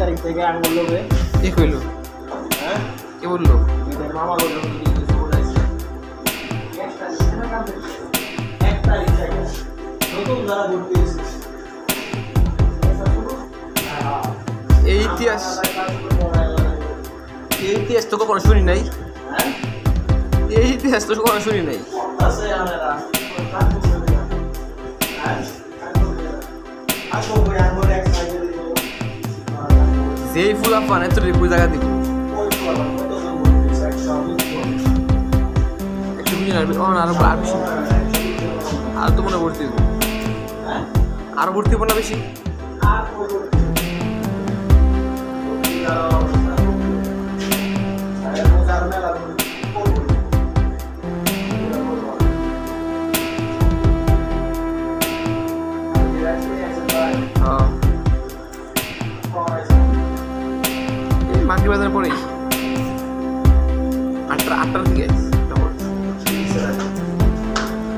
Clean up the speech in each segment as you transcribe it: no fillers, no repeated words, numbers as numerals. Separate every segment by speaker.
Speaker 1: তারিখ থেকে আমি বললো
Speaker 2: কি কইলো?
Speaker 1: হ্যাঁ
Speaker 2: কে বললো?
Speaker 1: মামা বললো 1 তারিখ থেকে নতুন যারা ভর্তি হয়েছে
Speaker 2: এই ইতিহাস তো কখনো শুনি নাই। এই ইতিহাস তো কখনো শুনি নাই। যেই ফুলা পান এত রিপু জায়গা দিব একটু বুঝি না আরো বেশি আর তো মনে ভর্তি দেবো আরো ভর্তি হবো না বেশি। মাগরি বাজার পরেই 8টার দিকে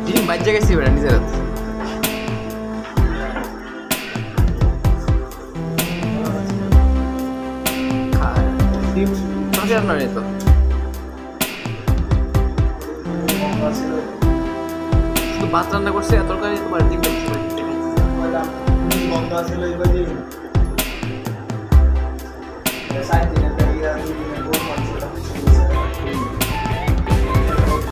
Speaker 2: ডিম বাজ্যা গেছি বেড়া নিজের হাতে। ডিম রান্না নেই তো শুধু ভাত রান্না করছে এত তরকারি তোমার ডিম
Speaker 1: বন্ধ আছে